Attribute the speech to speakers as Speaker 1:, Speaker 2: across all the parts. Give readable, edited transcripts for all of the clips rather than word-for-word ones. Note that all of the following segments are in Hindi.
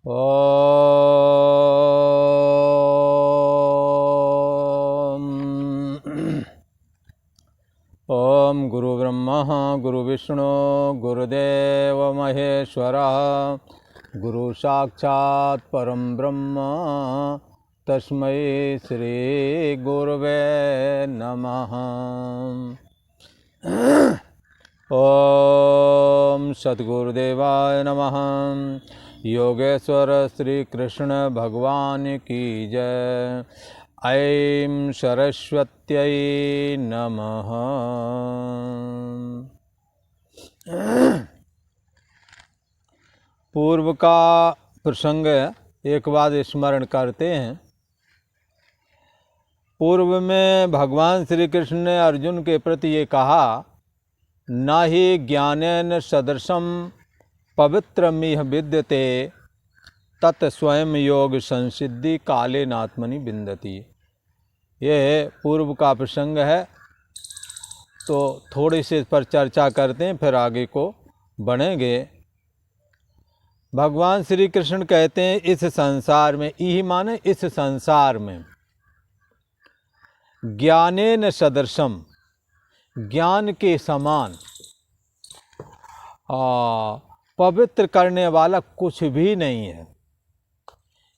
Speaker 1: ओम गुरु ब्रह्मा गुरु विष्णु गुरुदेव महेश्वरः गुरु साक्षात् परम ब्रह्म तस्मै श्री गुरुवे नमः। ओम सद्गुरुदेवाय नमः। योगेश्वर श्री कृष्ण भगवान की जय। ऐं सरस्वत्यै नमः। पूर्व का प्रसंग एक बार स्मरण करते हैं। पूर्व में भगवान श्री कृष्ण ने अर्जुन के प्रति ये कहा, न ही ज्ञानेन सदृशं पवित्रमिह विद्यते तत् स्वयं योग संसिद्धि कालेनात्मनि विन्दति। ये पूर्व का प्रसंग है, तो थोड़ी सी इस पर चर्चा करते हैं, फिर आगे को बढ़ेंगे। भगवान श्री कृष्ण कहते हैं इस संसार में, यही माने इस संसार में, ज्ञानेन सदृशम, ज्ञान के समान पवित्र करने वाला कुछ भी नहीं है।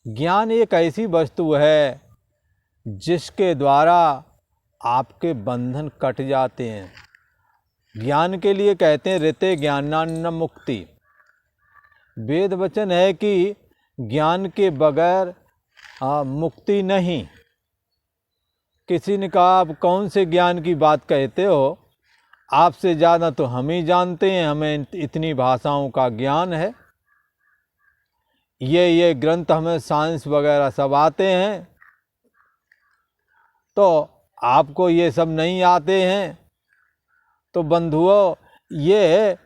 Speaker 1: ज्ञान एक ऐसी वस्तु है जिसके द्वारा आपके बंधन कट जाते हैं। ज्ञान के लिए कहते हैं ऋते ज्ञानान्न मुक्ति। वेद वचन है कि ज्ञान के बगैर मुक्ति नहीं। किसी ने कहा आप कौन से ज्ञान की बात कहते हो, आपसे ज़्यादा तो हम ही जानते हैं, हमें इतनी भाषाओं का ज्ञान है, ये ग्रंथ हमें साइंस वगैरह सब आते हैं, तो आपको ये सब नहीं आते हैं। तो बंधुओं, ये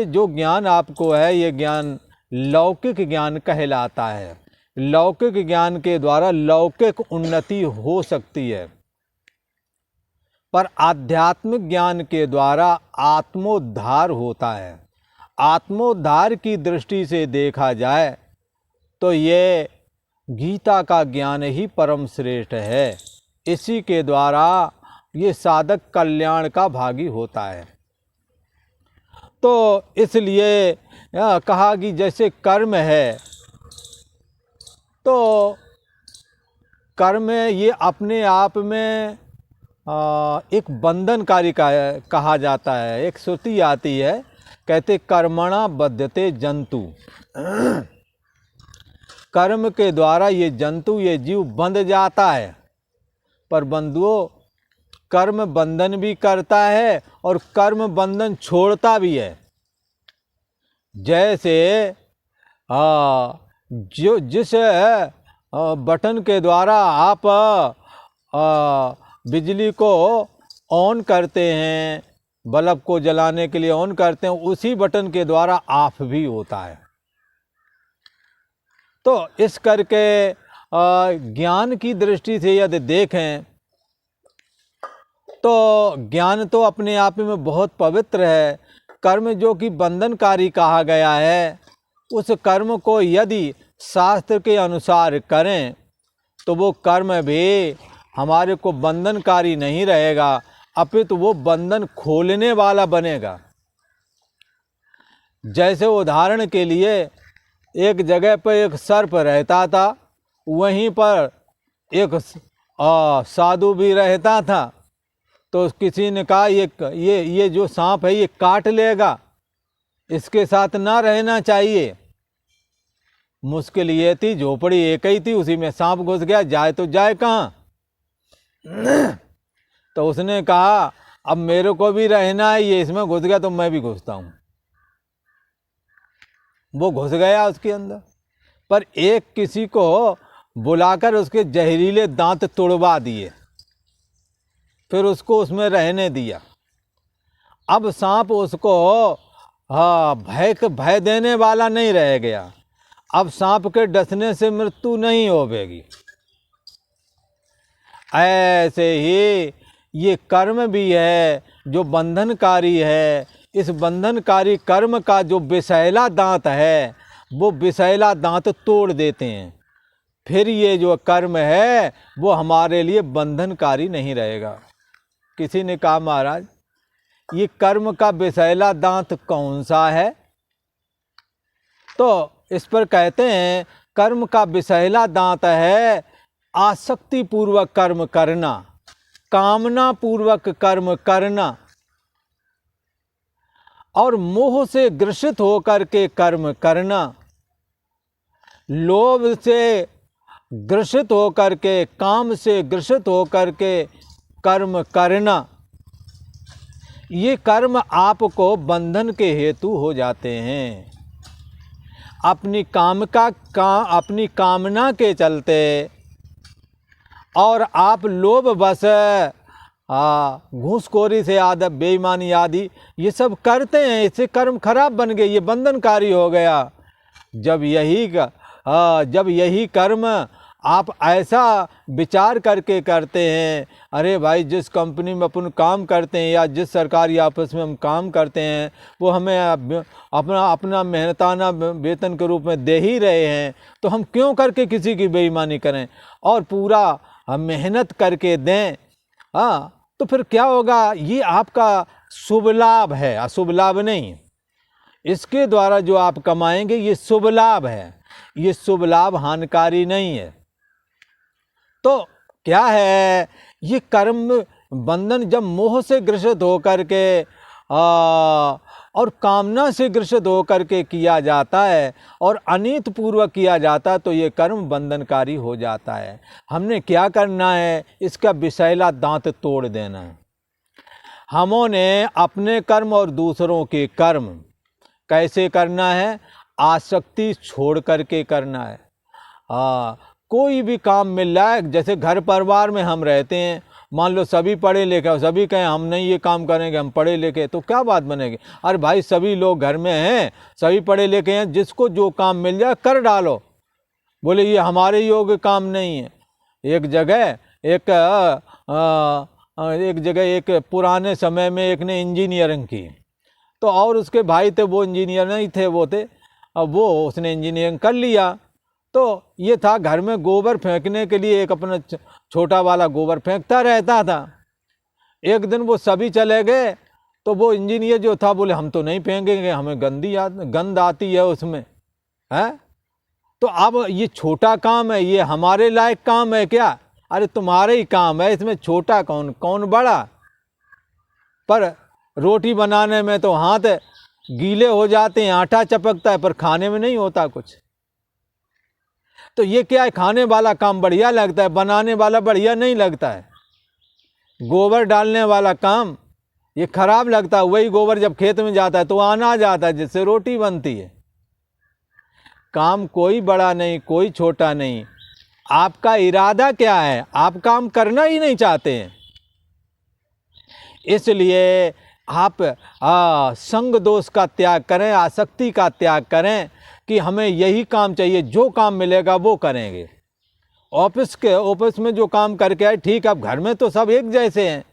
Speaker 1: जो ज्ञान आपको है, ये ज्ञान लौकिक ज्ञान कहलाता है। लौकिक ज्ञान के द्वारा लौकिक उन्नति हो सकती है, पर आध्यात्मिक ज्ञान के द्वारा आत्मोद्धार होता है। आत्मोद्धार की दृष्टि से देखा जाए तो ये गीता का ज्ञान ही परम श्रेष्ठ है। इसी के द्वारा ये साधक कल्याण का भागी होता है। तो इसलिए कहा कि जैसे कर्म है, तो कर्म ये अपने आप में एक बंधनकारी कहा जाता है। एक श्रुति आती है, कहते कर्मणा बध्यते जंतु। कर्म के द्वारा ये जंतु, ये जीव बंध जाता है। पर बंधुओं, कर्म बंधन भी करता है और कर्म बंधन छोड़ता भी है। जैसे जिस बटन के द्वारा आप बिजली को ऑन करते हैं, बल्ब को जलाने के लिए ऑन करते हैं, उसी बटन के द्वारा ऑफ भी होता है। तो इस करके ज्ञान की दृष्टि से यदि देखें तो ज्ञान तो अपने आप में बहुत पवित्र है। कर्म जो कि बंधनकारी कहा गया है, उस कर्म को यदि शास्त्र के अनुसार करें तो वो कर्म भी हमारे को बंधनकारी नहीं रहेगा, अपितु वो बंधन खोलने वाला बनेगा। जैसे उदाहरण के लिए, एक जगह पर एक सर्प रहता था, वहीं पर एक साधु भी रहता था। तो किसी ने कहा ये जो सांप है ये काट लेगा, इसके साथ ना रहना चाहिए। मुश्किल ये थी, झोपड़ी एक ही थी, उसी में सांप घुस गया, जाए तो जाए कहाँ। तो उसने कहा अब मेरे को भी रहना है, ये इसमें घुस गया तो मैं भी घुसता हूँ। वो घुस गया उसके अंदर, पर एक किसी को बुलाकर उसके जहरीले दांत तोड़वा दिए, फिर उसको उसमें रहने दिया। अब सांप उसको भय देने वाला नहीं रह गया। अब सांप के डसने से मृत्यु नहीं होगी। ऐसे ही ये कर्म भी है जो बंधनकारी है। इस बंधनकारी कर्म का जो विषैला दांत है वो विषैला दांत तोड़ देते हैं। फिर ये जो कर्म है वो हमारे लिए बंधनकारी नहीं रहेगा। किसी ने कहा महाराज ये कर्म का विषैला दांत कौन सा है? तो इस पर कहते हैं कर्म का विषैला दांत है आसक्ति पूर्वक कर्म करना, कामना पूर्वक कर्म करना और मोह से ग्रसित होकर के कर्म करना, लोभ से ग्रसित होकर के, काम से ग्रसित होकर के कर्म करना। ये कर्म आपको बंधन के हेतु हो जाते हैं। अपनी अपनी कामना के चलते और आप लोभ बस घूसखोरी से आदि, बेईमानी आदि ये सब करते हैं, इससे कर्म खराब बन गए, ये बंधनकारी हो गया। जब यही कर्म आप ऐसा विचार करके करते हैं, अरे भाई जिस कंपनी में अपन काम करते हैं या जिस सरकारी ऑफिस में हम काम करते हैं वो हमें अपना मेहनताना वेतन के रूप में दे ही रहे हैं, तो हम क्यों करके किसी की बेईमानी करें और पूरा हम मेहनत करके दें। तो फिर क्या होगा? ये आपका शुभ लाभ है, अशुभ लाभ नहीं। इसके द्वारा जो आप कमाएंगे ये शुभ लाभ है, ये शुभ लाभ हानिकारी नहीं है। तो क्या है? ये कर्म बंधन जब मोह से ग्रसित होकर के और कामना से ग्रसित होकर के किया जाता है और अनित पूर्वक किया जाता है तो ये कर्म बंधनकारी हो जाता है। हमने क्या करना है? इसका विषैला दांत तोड़ देना है। हमने अपने कर्म और दूसरों के कर्म कैसे करना है? आसक्ति छोड़ करके करना है। कोई भी काम मिल रहा है, जैसे घर परिवार में हम रहते हैं, मान लो सभी पढ़े लिखे, सभी कहें हम नहीं ये काम करेंगे, हम पढ़े लिखे, तो क्या बात बनेगी? अरे भाई सभी लोग घर में हैं, सभी पढ़े लिखे हैं, जिसको जो काम मिल जाए कर डालो। बोले ये हमारे योग्य काम नहीं है। एक जगह एक पुराने समय में एक ने इंजीनियरिंग की, तो और उसके भाई थे वो इंजीनियर नहीं थे, वो थे, अब उसने इंजीनियरिंग कर लिया। तो ये था घर में गोबर फेंकने के लिए एक अपना छोटा वाला गोबर फेंकता रहता था। एक दिन वो सभी चले गए तो वो इंजीनियर जो था बोले हम तो नहीं फेंकेंगे, हमें गंद आती है उसमें, है। तो अब ये छोटा काम है, ये हमारे लायक काम है क्या? अरे तुम्हारे ही काम है, इसमें छोटा कौन बड़ा। पर रोटी बनाने में तो हाथ गीले हो जाते हैं, आटा चपकता है, पर खाने में नहीं होता कुछ। तो ये क्या है? खाने वाला काम बढ़िया लगता है, बनाने वाला बढ़िया नहीं लगता है। गोबर डालने वाला काम ये खराब लगता है। वही गोबर जब खेत में जाता है तो अनाज आता है जिससे रोटी बनती है। काम कोई बड़ा नहीं, कोई छोटा नहीं। आपका इरादा क्या है? आप काम करना ही नहीं चाहते हैं, इसलिए आप संग दोष का त्याग करें, आसक्ति का त्याग करें कि हमें यही काम चाहिए, जो काम मिलेगा वो करेंगे। ऑफिस में जो काम करके आए ठीक है, अब घर में तो सब एक जैसे हैं।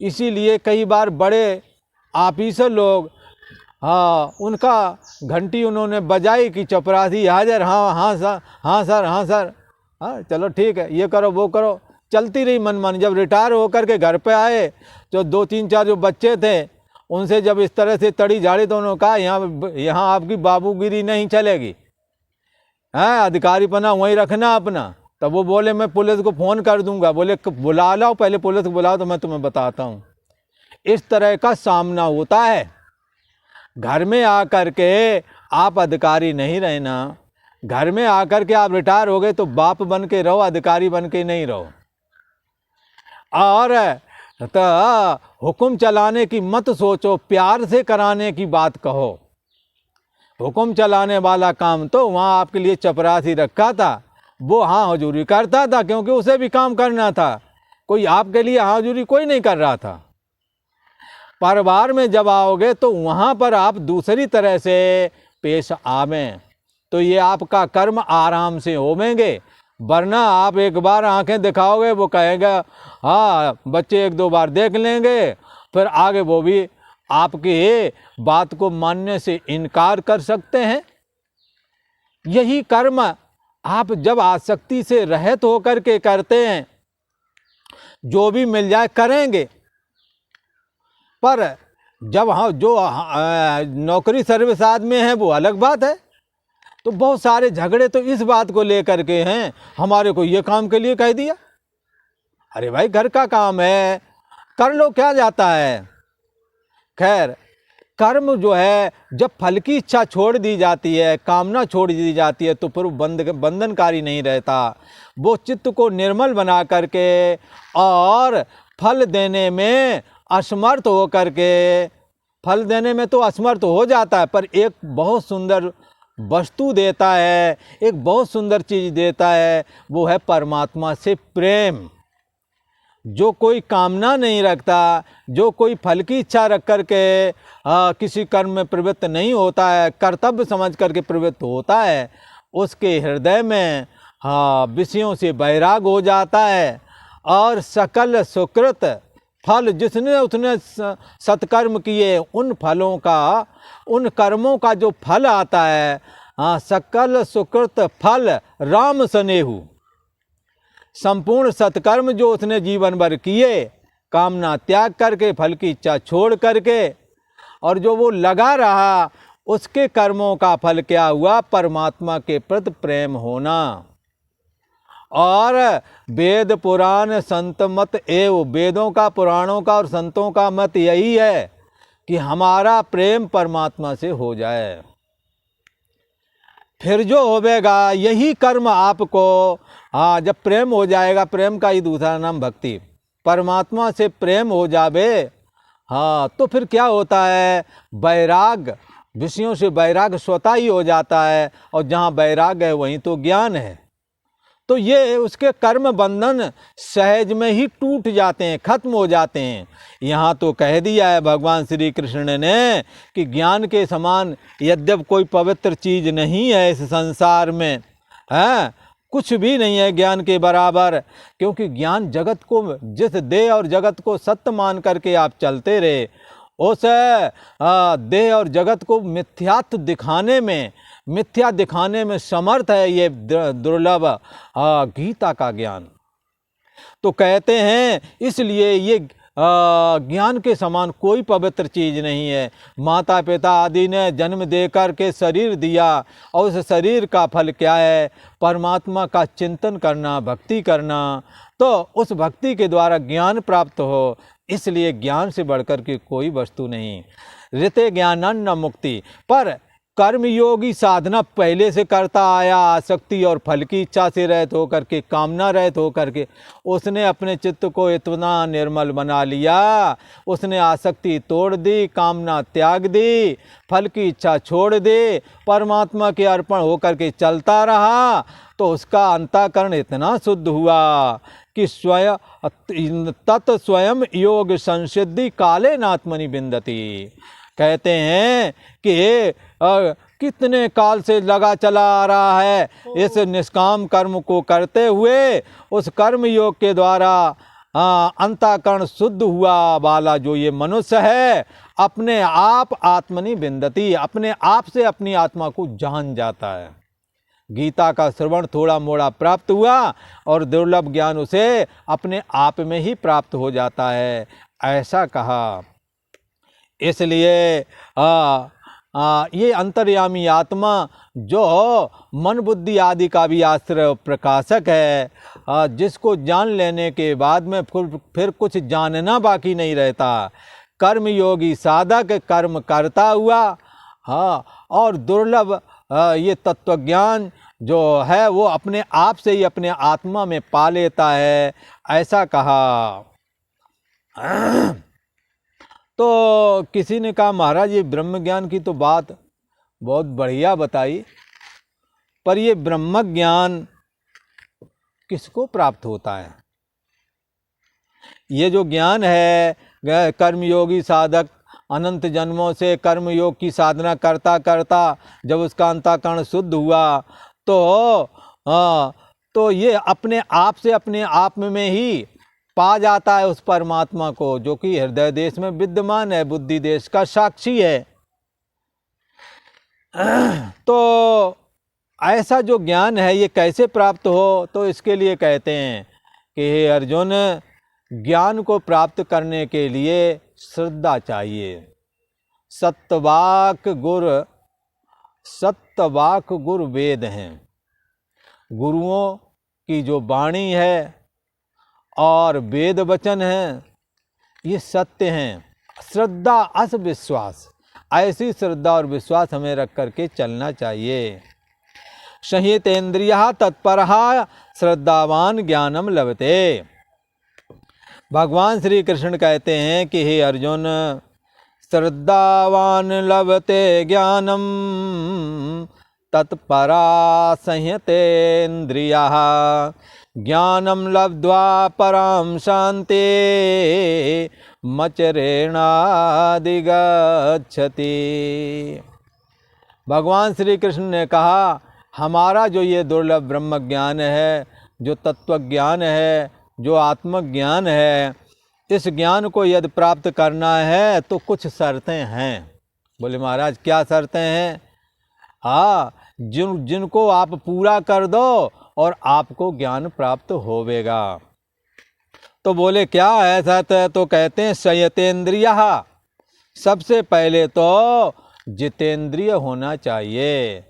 Speaker 1: इसीलिए कई बार बड़े ऑफिसर लोग उनका घंटी उन्होंने बजाई कि चपरासी हाजिर, हाँ सर, चलो ठीक है, ये करो वो करो, चलती रही मन। जब रिटायर होकर के घर पे आए जो 2-3-4 जो बच्चे थे उनसे जब इस तरह से तड़ी झाड़ी तो उन्होंने कहा यहाँ आपकी बाबूगिरी नहीं चलेगी, हैं, अधिकारीपना वहीं रखना अपना। तब वो बोले मैं पुलिस को फ़ोन कर दूंगा। बोले बुला लाओ, पहले पुलिस को बुलाओ तो मैं तुम्हें बताता हूँ। इस तरह का सामना होता है। घर में आकर के आप अधिकारी नहीं रहना। घर में आकर के आप रिटायर हो गए तो बाप बन के रहो, अधिकारी बन के नहीं रहो। और तो हुक्म चलाने की मत सोचो, प्यार से कराने की बात कहो। हुक्म चलाने वाला काम तो वहाँ आपके लिए चपरासी रखा था, वो हाँ हजूरी करता था क्योंकि उसे भी काम करना था। कोई आपके लिए हाँ हजूरी कोई नहीं कर रहा था। परिवार में जब आओगे तो वहाँ पर आप दूसरी तरह से पेश आवें तो ये आपका कर्म आराम से होवेंगे। वरना आप एक बार आंखें दिखाओगे वो कहेगा हाँ, बच्चे 1-2 बार देख लेंगे, फिर आगे वो भी आपकी बात को मानने से इनकार कर सकते हैं। यही कर्म आप जब आसक्ति से रहित होकर के करते हैं, जो भी मिल जाए करेंगे। पर जब हाँ जो नौकरी सर्विस आदमी है वो अलग बात है। तो बहुत सारे झगड़े तो इस बात को लेकर के हैं, हमारे को ये काम के लिए कह दिया। अरे भाई घर का काम है, कर लो, क्या जाता है। खैर, कर्म जो है जब फल की इच्छा छोड़ दी जाती है, कामना छोड़ दी जाती है, तो फिर बंधनकारी नहीं रहता। वो चित्त को निर्मल बना करके और फल देने में असमर्थ हो करके, फल देने में तो असमर्थ हो जाता है, पर एक बहुत सुंदर वस्तु देता है, एक बहुत सुंदर चीज़ देता है, वो है परमात्मा से प्रेम। जो कोई कामना नहीं रखता, जो कोई फल की इच्छा रख करके किसी कर्म में प्रवृत्त नहीं होता है, कर्तव्य समझ करके प्रवृत्त होता है, उसके हृदय में विषयों से वैराग हो जाता है। और सकल सुकृत फल, जिसने उसने सत्कर्म किए, उन फलों का, उन कर्मों का जो फल आता है, सकल सुकृत फल राम सनेहु। संपूर्ण सत्कर्म जो उसने जीवन भर किए, कामना त्याग करके, फल की इच्छा छोड़ करके, और जो वो लगा रहा, उसके कर्मों का फल क्या हुआ? परमात्मा के प्रति प्रेम होना। और वेद पुराण संत मत एव, वेदों का, पुराणों का और संतों का मत यही है कि हमारा प्रेम परमात्मा से हो जाए। फिर जो होवेगा यही कर्म आपको, जब प्रेम हो जाएगा, प्रेम का ही दूसरा नाम भक्ति, परमात्मा से प्रेम हो जावे, तो फिर क्या होता है? वैराग, विषयों से वैराग स्वतः ही हो जाता है, और जहाँ वैराग है वहीं तो ज्ञान है। तो ये उसके कर्म बंधन सहज में ही टूट जाते हैं, खत्म हो जाते हैं। यहाँ तो कह दिया है भगवान श्री कृष्ण ने कि ज्ञान के समान यद्यप कोई पवित्र चीज़ नहीं है इस संसार में, है कुछ भी नहीं है ज्ञान के बराबर। क्योंकि ज्ञान जगत को, जिस देह और जगत को सत्य मान करके आप चलते रहे, उस देह और जगत को मिथ्यात्व दिखाने में, मिथ्या दिखाने में समर्थ है ये दुर्लभ गीता का ज्ञान। तो कहते हैं इसलिए ये ज्ञान के समान कोई पवित्र चीज़ नहीं है। माता पिता आदि ने जन्म देकर के शरीर दिया, और उस शरीर का फल क्या है? परमात्मा का चिंतन करना, भक्ति करना। तो उस भक्ति के द्वारा ज्ञान प्राप्त हो, इसलिए ज्ञान से बढ़कर के कोई वस्तु नहीं। ऋते ज्ञानन न मुक्ति। पर कर्मयोगी साधना पहले से करता आया, आसक्ति और फल की इच्छा से रहित होकर के, कामना रहित होकर के, उसने अपने चित्त को इतना निर्मल बना लिया, उसने आसक्ति तोड़ दी, कामना त्याग दी, फल की इच्छा छोड़ दी, परमात्मा के अर्पण होकर के चलता रहा, तो उसका अंतःकरण इतना शुद्ध हुआ कि स्वयं तत् स्वयं योग संसिद्धि काले नात्मनि बिंदति। कहते हैं कि कितने काल से लगा चला आ रहा है इस निष्काम कर्म को करते हुए, उस कर्म योग के द्वारा अंतःकरण शुद्ध हुआ वाला जो ये मनुष्य है, अपने आप आत्मनि बिंदति, अपने आप से अपनी आत्मा को जान जाता है। गीता का श्रवण थोड़ा मोड़ा प्राप्त हुआ और दुर्लभ ज्ञान उसे अपने आप में ही प्राप्त हो जाता है, ऐसा कहा। इसलिए ये अंतर्यामी आत्मा जो मन बुद्धि आदि का भी आश्रय प्रकाशक है, जिसको जान लेने के बाद में फिर कुछ जानना बाकी नहीं रहता। कर्मयोगी साधक कर्म करता हुआ, और दुर्लभ ये तत्वज्ञान जो है वो अपने आप से ही अपने आत्मा में पा लेता है, ऐसा कहा। तो किसी ने कहा महाराज ये ब्रह्म ज्ञान की तो बात बहुत बढ़िया बताई, पर ये ब्रह्म ज्ञान किसको प्राप्त होता है? ये जो ज्ञान है, कर्मयोगी साधक अनंत जन्मों से कर्मयोग की साधना करता करता जब उसका अंतःकरण शुद्ध हुआ, तो ये अपने आप से अपने आप में ही पा जाता है उस परमात्मा को, जो कि हृदय देश में विद्यमान है, बुद्धि देश का साक्षी है। तो ऐसा जो ज्ञान है ये कैसे प्राप्त हो, तो इसके लिए कहते हैं कि हे अर्जुन, ज्ञान को प्राप्त करने के लिए श्रद्धा चाहिए। सत्यवाक गुर वेद हैं। गुरुओं की जो वाणी है और वेद वचन हैं ये सत्य हैं। श्रद्धा अस विश्वास, ऐसी श्रद्धा और विश्वास हमें रख करके चलना चाहिए। संयतेन्द्रियः तत्परः श्रद्धावान ज्ञानम लभते। भगवान श्री कृष्ण कहते हैं कि हे अर्जुन, श्रद्धावान लभते ज्ञानम तत्परा संयतेन्द्रियः ज्ञानम लब्ध्वा पराम शांति मचरेणाधिगच्छति। भगवान श्री कृष्ण ने कहा, हमारा जो ये दुर्लभ ब्रह्म ज्ञान है, जो तत्व ज्ञान है, जो आत्मज्ञान है, इस ज्ञान को यदि प्राप्त करना है तो कुछ शर्तें हैं। बोले महाराज क्या शर्तें हैं? जिनको आप पूरा कर दो और आपको ज्ञान प्राप्त होवेगा। तो बोले क्या है शर्त है? तो कहते हैं संयतेन्द्रियः, सबसे पहले तो जितेंद्रिय होना चाहिए।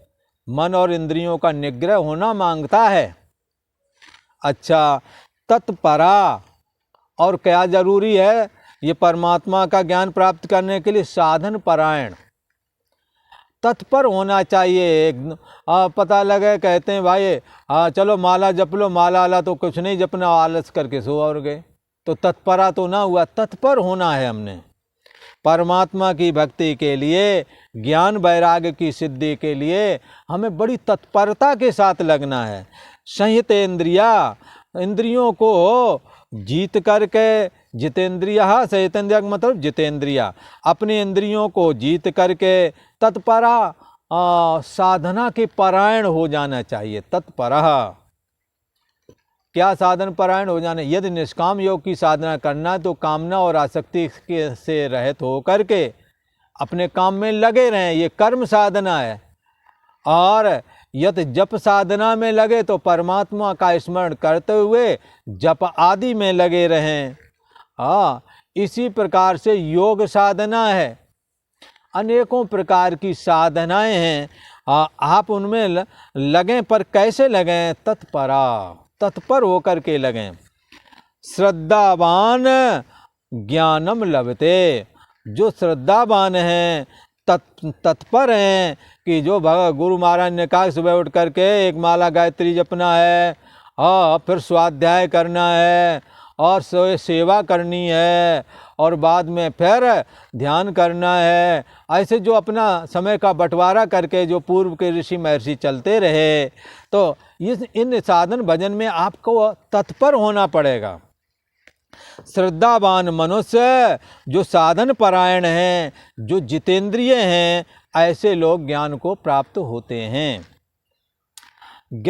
Speaker 1: मन और इंद्रियों का निग्रह होना मांगता है। अच्छा, तत्परा, और क्या जरूरी है ये परमात्मा का ज्ञान प्राप्त करने के लिए? साधन परायण, तत्पर होना चाहिए। पता लगे कहते हैं भाई चलो माला जप लो, माला आला तो कुछ नहीं जपना, आलस करके सो और गए, तो तत्परा तो ना हुआ। तत्पर होना है हमने परमात्मा की भक्ति के लिए, ज्ञान वैराग्य की सिद्धि के लिए हमें बड़ी तत्परता के साथ लगना है। संयतेन्द्रिया, इंद्रियों को जीत करके, जितेंद्रिया, संयतेन्द्रिया का मतलब जितेंद्रिया, अपनी इंद्रियों को जीत करके तत्परा साधना के परायण हो जाना चाहिए। तत्परा क्या? साधन परायण हो जाना। यदि निष्काम योग की साधना करना है तो कामना और आसक्ति से रहित हो करके अपने काम में लगे रहें, ये कर्म साधना है। और यदि जप साधना में लगे तो परमात्मा का स्मरण करते हुए जप आदि में लगे रहें। इसी प्रकार से योग साधना है, अनेकों प्रकार की साधनाएं हैं, आप उनमें लगें, पर कैसे लगें? तत्परा, तत्पर होकर के लगें। श्रद्धावान ज्ञानम लभते, जो श्रद्धावान हैं, तत्पर हैं कि जो गुरु महाराज ने कहा सुबह उठ करके एक माला गायत्री जपना है, फिर स्वाध्याय करना है, और सेवा करनी है, और बाद में फिर ध्यान करना है, ऐसे जो अपना समय का बंटवारा करके जो पूर्व के ऋषि महर्षि चलते रहे, तो इन साधन भजन में आपको तत्पर होना पड़ेगा। श्रद्धावान मनुष्य, जो साधन परायण हैं, जो जितेंद्रिय हैं, ऐसे लोग ज्ञान को प्राप्त होते हैं।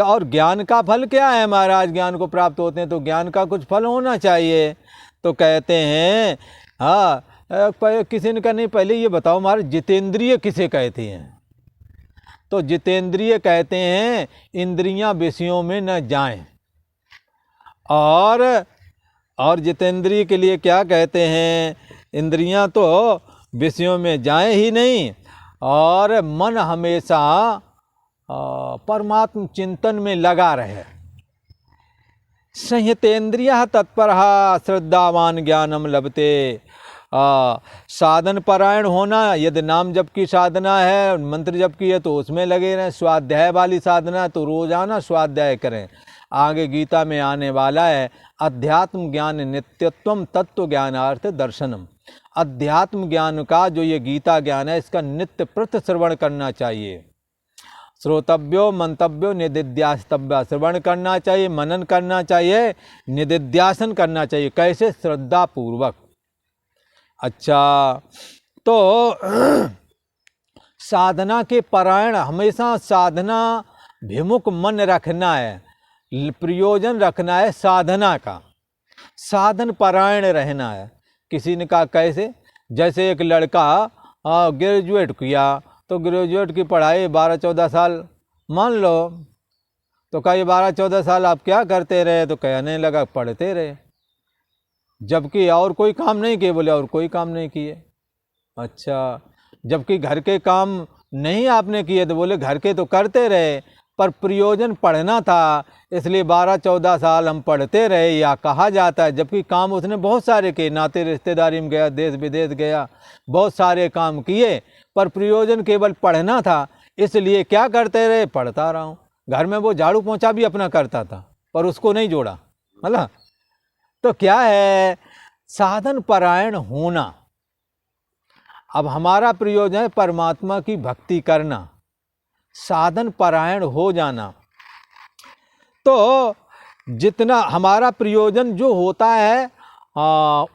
Speaker 1: और ज्ञान का फल क्या है महाराज? ज्ञान को प्राप्त होते हैं तो ज्ञान का कुछ फल होना चाहिए। तो कहते हैं किसी ने कहा नहीं, पहले ये बताओ महाराज जितेंद्रिय किसे कहते हैं? तो जितेंद्रिय कहते हैं इंद्रियां विषयों में न जाएं। और जितेंद्रिय के लिए क्या कहते हैं? इंद्रियां तो विषयों में जाएं ही नहीं, और मन हमेशा परमात्म चिंतन में लगा रहे। संयतेन्द्रियः तत्परः श्रद्धावान ज्ञानम लभते। साधन परायण होना, यदि नाम जप की साधना है, मंत्र जप की है तो उसमें लगे रहें। स्वाध्याय वाली साधना है तो रोजाना स्वाध्याय करें। आगे गीता में आने वाला है अध्यात्म ज्ञान नित्यत्वम तत्व ज्ञानार्थ दर्शनम। अध्यात्म ज्ञान का जो ये गीता ज्ञान है, इसका नित्य प्रति श्रवण करना चाहिए। श्रोतव्यो मंतव्यो निदिध्यास्तव्य, श्रवण करना चाहिए, मनन करना चाहिए, निदिध्यासन करना चाहिए। कैसे? श्रद्धा पूर्वक। अच्छा, तो साधना के परायण, हमेशा साधना भिमुख मन रखना है, प्रयोजन रखना है साधना का, साधन परायण रहना है। किसी ने कहा कैसे? जैसे एक लड़का ग्रेजुएट किया, तो ग्रेजुएट की पढ़ाई 12-14 साल मान लो तो कहा ये 12-14 साल आप क्या करते रहे, तो कहने लगा पढ़ते रहे। जबकि और कोई काम नहीं किए, बोले और कोई काम नहीं किए। अच्छा, जबकि घर के काम नहीं आपने किए, तो बोले घर के तो करते रहे, पर प्रयोजन पढ़ना था, इसलिए 12-14 साल हम पढ़ते रहे, या कहा जाता है। जबकि काम उसने बहुत सारे किए, नाते रिश्तेदारी में गया, देश विदेश गया, बहुत सारे काम किए, पर प्रयोजन केवल पढ़ना था, इसलिए क्या करते रहे, पढ़ता रहा हूँ। घर में वो झाड़ू पोंछा भी अपना करता था, पर उसको नहीं जोड़ा, है। तो क्या है, साधन परायण होना। अब हमारा प्रयोजन है परमात्मा की भक्ति करना, साधन परायण हो जाना। तो जितना हमारा प्रयोजन जो होता है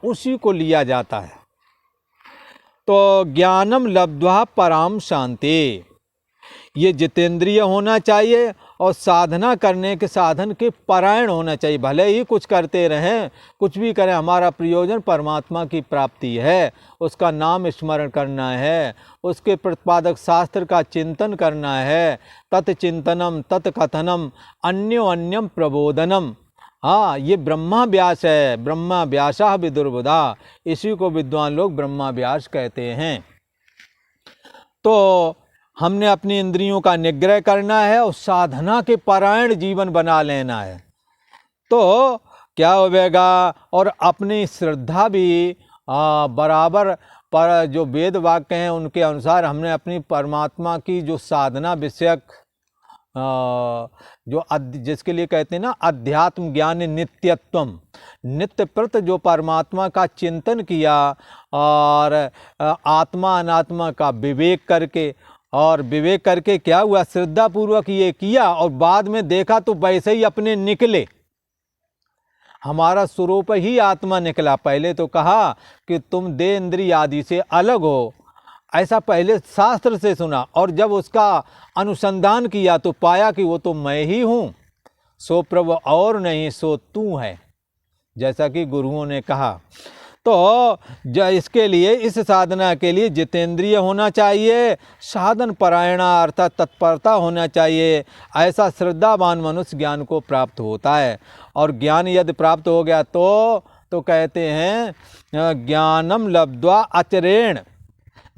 Speaker 1: उसी को लिया जाता है। तो ज्ञानम लब्ध्वा पराम शांति, ये जितेंद्रिय होना चाहिए और साधना करने के साधन के परायण होना चाहिए। भले ही कुछ करते रहें, कुछ भी करें, हमारा प्रयोजन परमात्मा की प्राप्ति है, उसका नाम स्मरण करना है, उसके प्रतिपादक शास्त्र का चिंतन करना है। तत्चिंतनम तत्कथनम अन्यो अन्यम प्रबोधनम। हाँ, ये ब्रह्मा व्यास है, ब्रह्मा व्यासा विदुर्बुधा, इसी को विद्वान लोग ब्रह्मा व्यास कहते हैं। तो हमने अपनी इंद्रियों का निग्रह करना है और साधना के परायण जीवन बना लेना है, तो क्या होगा। और अपनी श्रद्धा भी बराबर पर जो वेद वाक्य हैं उनके अनुसार हमने अपनी परमात्मा की जो साधना विषयक जो जिसके लिए कहते हैं ना अध्यात्म ज्ञान नित्यत्वम, नित्य प्रत जो परमात्मा का चिंतन किया और आत्मा अनात्मा का विवेक करके, और विवेक करके क्या हुआ, श्रद्धा पूर्वक ये किया और बाद में देखा तो वैसे ही अपने निकले, हमारा स्वरूप ही आत्मा निकला। पहले तो कहा कि तुम देह इंद्रिय आदि से अलग हो, ऐसा पहले शास्त्र से सुना, और जब उसका अनुसंधान किया तो पाया कि वो तो मैं ही हूँ, सो प्रभु और नहीं सो तू है, जैसा कि गुरुओं ने कहा। तो इसके लिए, इस साधना के लिए जितेंद्रिय होना चाहिए, साधन परायणा अर्थात तत्परता होना चाहिए। ऐसा श्रद्धावान मनुष्य ज्ञान को प्राप्त होता है। और ज्ञान यदि प्राप्त हो गया तो कहते हैं ज्ञानम लब्ध्वा आचरेण,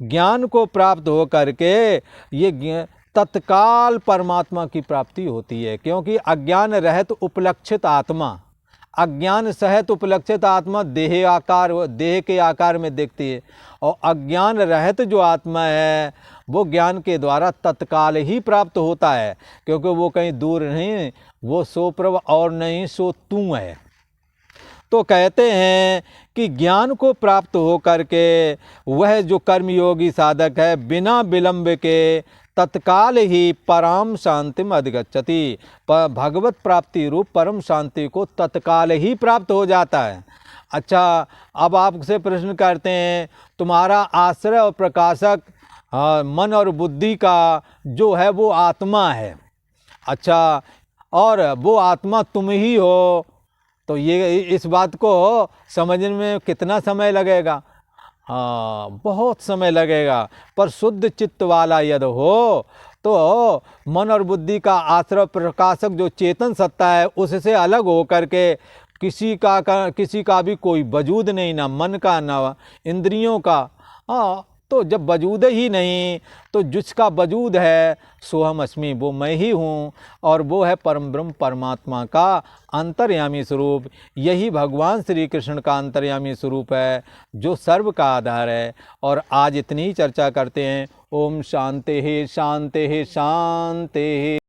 Speaker 1: ज्ञान को प्राप्त हो करके ये तत्काल परमात्मा की प्राप्ति होती है। क्योंकि अज्ञान रहित उपलक्षित आत्मा, अज्ञान सहित उपलक्षित आत्मा देह के आकार में दिखती है, और अज्ञान रहित जो आत्मा है वो ज्ञान के द्वारा तत्काल ही प्राप्त होता है, क्योंकि वो कहीं दूर नहीं, वो सो प्रभ और नहीं सो तू है। तो कहते हैं कि ज्ञान को प्राप्त हो करके वह जो कर्मयोगी साधक है बिना विलंब के तत्काल ही परम शांति में अधिगच्छति, भगवत प्राप्ति रूप परम शांति को तत्काल ही प्राप्त हो जाता है। अच्छा, अब आपसे प्रश्न करते हैं, तुम्हारा आश्रय और प्रकाशक मन और बुद्धि का जो है वो आत्मा है, अच्छा, और वो आत्मा तुम ही हो, तो ये इस बात को समझने में कितना समय लगेगा? हाँ, बहुत समय लगेगा। पर शुद्ध चित्त वाला यदि हो तो मन और बुद्धि का आश्रय प्रकाशक जो चेतन सत्ता है उससे अलग हो करके किसी का भी कोई वजूद नहीं, ना मन का ना इंद्रियों का। हाँ, तो जब वजूद ही नहीं तो जिसका वजूद है सोहम अस्मि, वो मैं ही हूँ, और वो है परम ब्रह्म परमात्मा का अंतर्यामी स्वरूप। यही भगवान श्री कृष्ण का अंतर्यामी स्वरूप है जो सर्व का आधार है। और आज इतनी ही चर्चा करते हैं। ओम शांति शांति शांति।